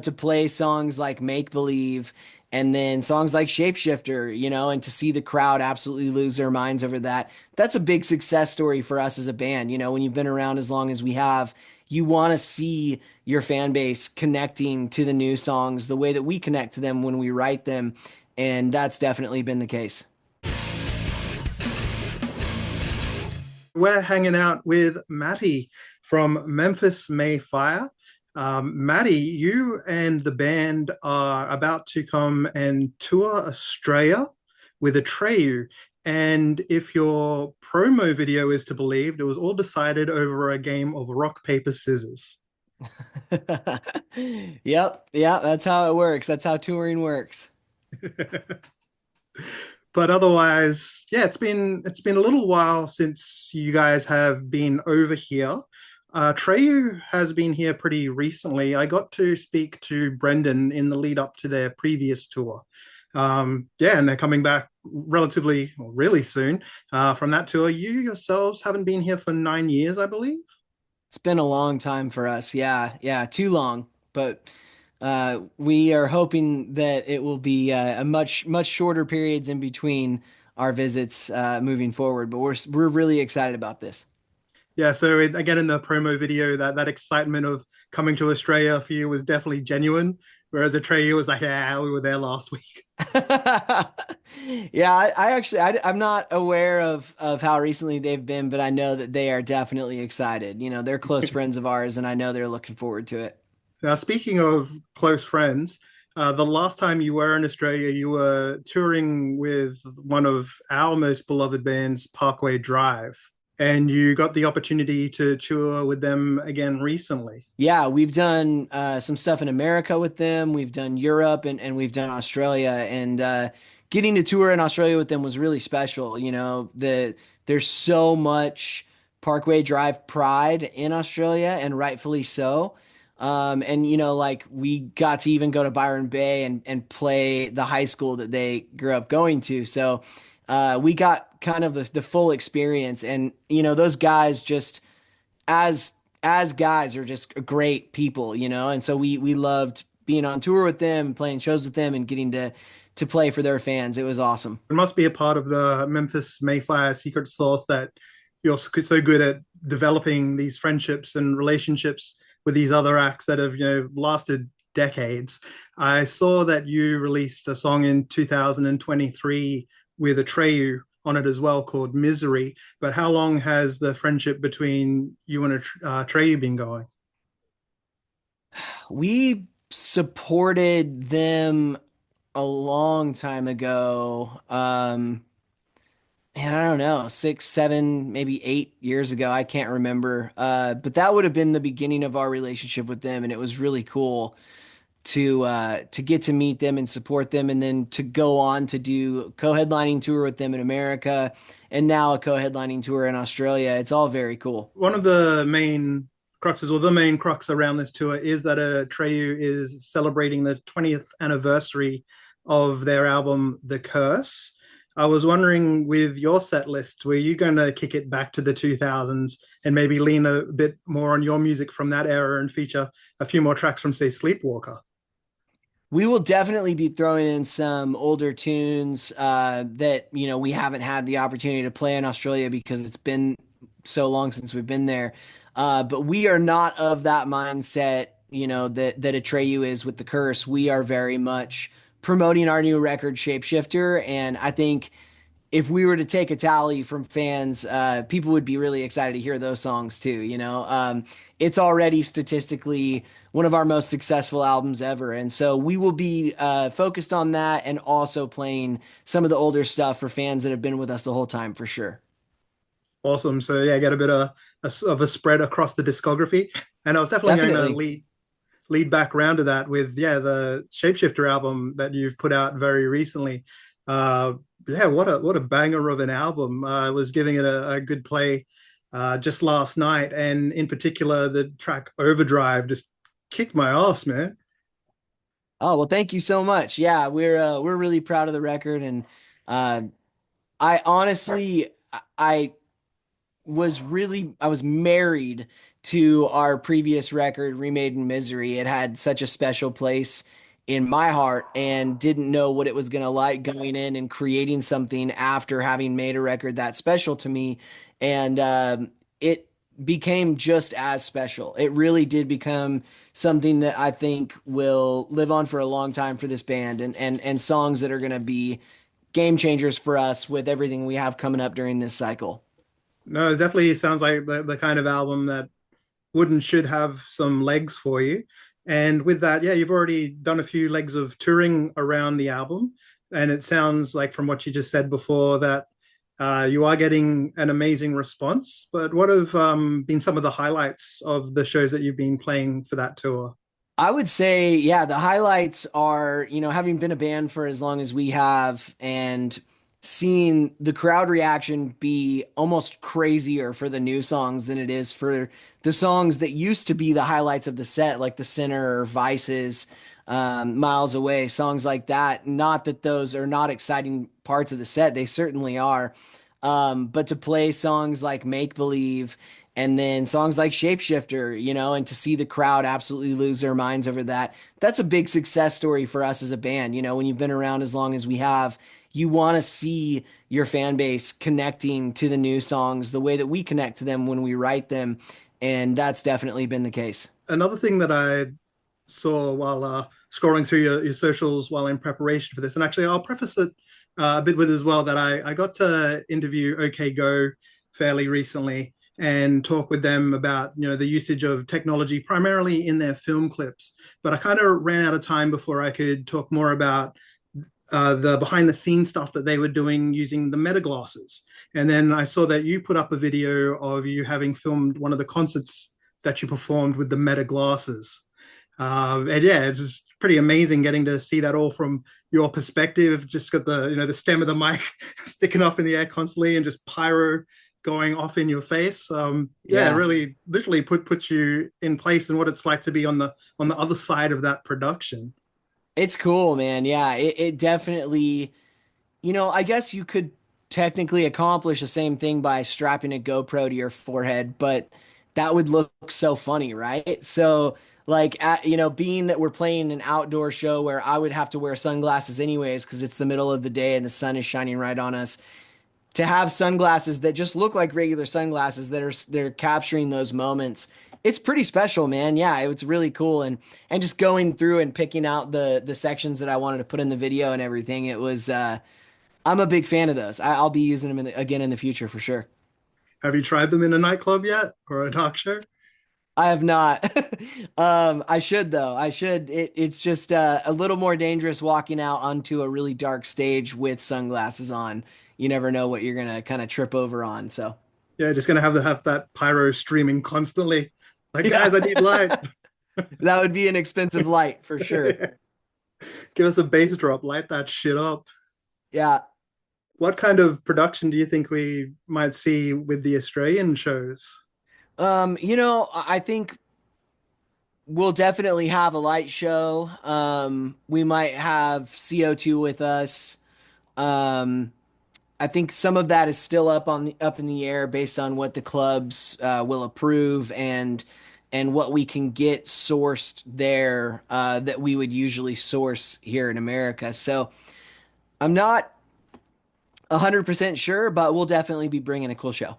to play songs like Make Believe and then songs like Shapeshifter, and to see the crowd absolutely lose their minds over that. That's a big success story for us as a band. When you've been around as long as we have, you want to see your fan base connecting to the new songs the way that we connect to them when we write them. And that's definitely been the case. We're hanging out with Matty from Memphis May Fire. Matty, you and the band are about to come and tour Australia with ATREYU. And if your promo video is to believe, it was all decided over a game of rock, paper, scissors. Yep. Yeah, that's how it works. That's how touring works. But otherwise, yeah, it's been a little while since you guys have been over here. Treyu has been here pretty recently. I got to speak to Brendan in the lead up to their previous tour. Yeah, and they're coming back relatively, or really soon from that tour. You yourselves haven't been here for 9 years, I believe. It's been a long time for us. Yeah, yeah, too long. But we are hoping that it will be a much shorter periods in between our visits moving forward. But we're really excited about this. Yeah, so again in the promo video, that excitement of coming to Australia for you was definitely genuine, whereas Atreyu was like, yeah, we were there last week. Yeah, I actually I'm not aware of how recently they've been, but I know that they are definitely excited. They're close friends of ours, and I know they're looking forward to it. Now, speaking of close friends, the last time you were in Australia, you were touring with one of our most beloved bands, Parkway Drive, and you got the opportunity to tour with them again recently. Yeah, we've done some stuff in America with them. We've done Europe and we've done Australia. And getting to tour in Australia with them was really special. There's so much Parkway Drive pride in Australia, and rightfully so. And like we got to even go to Byron Bay and play the high school that they grew up going to. So we got kind of the full experience. And those guys just as as guys are just great people, and so we loved being on tour with them, playing shows with them, and getting to play for their fans. It was awesome. It must be a part of the Memphis Mayfire secret sauce that you're so good at developing these friendships and relationships with these other acts that have lasted decades. I saw that you released a song in 2023 with Atreyu on it as well called Misery. But how long has the friendship between you and Atreyu been going? We supported them a long time ago. And I don't know, 6, 7, maybe 8 years ago. I can't remember. But that would have been the beginning of our relationship with them, and it was really cool to get to meet them and support them, and then to go on to do co-headlining tour with them in America, and now a co-headlining tour in Australia. It's all very cool. One of the main cruxes, or the main crux around this tour, is that Treyu is celebrating the 20th anniversary of their album, The Curse. I was wondering, with your set list, were you going to kick it back to the 2000s and maybe lean a bit more on your music from that era and feature a few more tracks from, say, Sleepwalker? We will definitely be throwing in some older tunes that we haven't had the opportunity to play in Australia because it's been so long since we've been there. But we are not of that mindset, that Atreyu is with the curse. We are very much promoting our new record, Shapeshifter, and I think if we were to take a tally from fans, people would be really excited to hear those songs too. It's already statistically one of our most successful albums ever, and so we will be focused on that and also playing some of the older stuff for fans that have been with us the whole time for sure. Awesome. So yeah, get a bit of a spread across the discography. And I was definitely going to Definitely. lead back around to that with the Shapeshifter album that you've put out very recently. Uh, yeah, what a banger of an album. I was giving it a good play just last night, and in particular, the track Overdrive just kicked my ass, man. Oh, well, thank you so much. Yeah, we're really proud of the record, and uh, I honestly I was married to our previous record, Remade in Misery. It had such a special place in my heart and didn't know what it was going to like going in and creating something after having made a record that special to me. And it became just as special. It really did become something that I think will live on for a long time for this band and songs that are going to be game changers for us with everything we have coming up during this cycle. No, it definitely sounds like the kind of album that would and should have some legs for you. And with that, yeah, you've already done a few legs of touring around the album. And it sounds like from what you just said before that you are getting an amazing response. But what have been some of the highlights of the shows that you've been playing for that tour? I would say, yeah, the highlights are, having been a band for as long as we have and seeing the crowd reaction be almost crazier for the new songs than it is for the songs that used to be the highlights of the set, like The Sinner or Vices, Miles Away, songs like that. Not that those are not exciting parts of the set, they certainly are. But to play songs like Make Believe and then songs like Shapeshifter, and to see the crowd absolutely lose their minds over that, that's a big success story for us as a band. When you've been around as long as we have, you want to see your fan base connecting to the new songs the way that we connect to them when we write them. And that's definitely been the case. Another thing that I saw while scrolling through your socials while in preparation for this, and actually I'll preface it a bit with as well that I got to interview OK Go fairly recently and talk with them about the usage of technology primarily in their film clips. But I kind of ran out of time before I could talk more about the behind the scenes stuff that they were doing using the meta glasses. And then I saw that you put up a video of you having filmed one of the concerts that you performed with the meta glasses. And yeah, it's just pretty amazing getting to see that all from your perspective. Just got the stem of the mic sticking up in the air constantly, and just pyro going off in your face. Yeah, Yeah. really, literally puts you in place and what it's like to be on the other side of that production. It's cool, man. Yeah, it definitely, I guess you could technically accomplish the same thing by strapping a GoPro to your forehead, but that would look so funny, right? So, like, being that we're playing an outdoor show where I would have to wear sunglasses anyways because it's the middle of the day and the sun is shining right on us, to have sunglasses that just look like regular sunglasses that are they're capturing those moments. It's pretty special, man. Yeah, it's really cool and just going through and picking out the sections that I wanted to put in the video and everything. It was I'm a big fan of those. I'll be using them again in the future for sure. Have you tried them in a nightclub yet or a talk show? I have not. I should though. I should. It's just a little more dangerous walking out onto a really dark stage with sunglasses on. You never know what you're gonna kind of trip over on. So Yeah, just gonna have that pyro streaming constantly. Like, yeah, guys, I need light. that would be an expensive light for sure. Give us a bass drop, light that shit up. Yeah. What kind of production do you think we might see with the Australian shows? I think we'll definitely have a light show. We might have CO2 with us. Um, I think some of that is still up in the air based on what the clubs will approve and what we can get sourced there that we would usually source here in America. So I'm not 100% sure, but we'll definitely be bringing a cool show.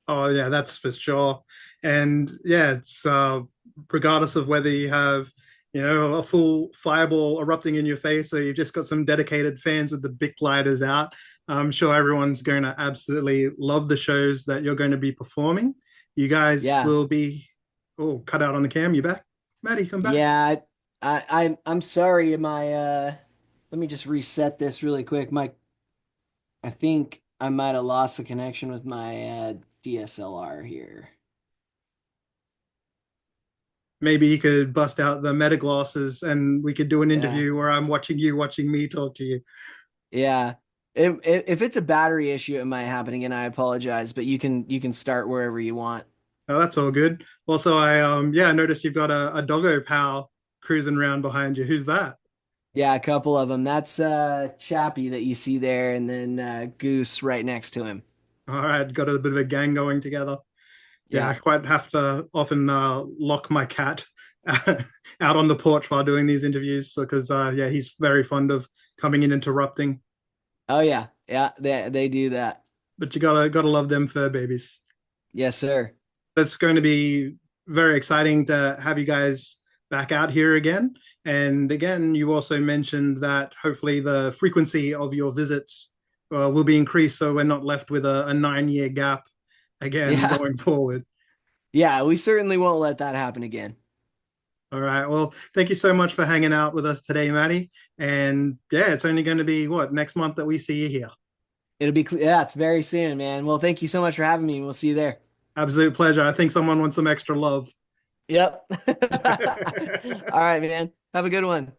Oh yeah, that's for sure. And yeah, it's regardless of whether you have, a full fireball erupting in your face or you've just got some dedicated fans with the big lighters out. I'm sure everyone's going to absolutely love the shows that you're going to be performing. You guys Yeah. will be cut out on the cam. You back? Maddie, come back. Yeah, I'm sorry. Let me just reset this really quick. I think I might have lost the connection with my DSLR here. Maybe you could bust out the meta glasses and we could do an Yeah, interview where I'm watching you, watching me talk to you. yeah. If it's a battery issue, it might happen again. I apologize, but you can start wherever you want. Oh, that's all good. Also, I noticed you've got a doggo pal cruising around behind you. Who's that? Yeah, a couple of them. That's Chappie that you see there, and then Goose right next to him. All right, got a bit of a gang going together. Yeah, I Yeah. quite have to often lock my cat out on the porch while doing these interviews because yeah, he's very fond of coming in interrupting. Oh yeah. Yeah, they do that. But you gotta love them fur babies. Yes, sir. It's going to be very exciting to have you guys back out here again. And again, you also mentioned that hopefully the frequency of your visits will be increased, so we're not left with a 9 year gap again Yeah. going forward. Yeah, we certainly won't let that happen again. All right. Well, thank you so much for hanging out with us today, Matty. And yeah, it's only going to be what, next month that we see you here. Yeah, it's very soon, man. Well, thank you so much for having me. We'll see you there. Absolute pleasure. I think someone wants some extra love. Yep. All right, man. Have a good one.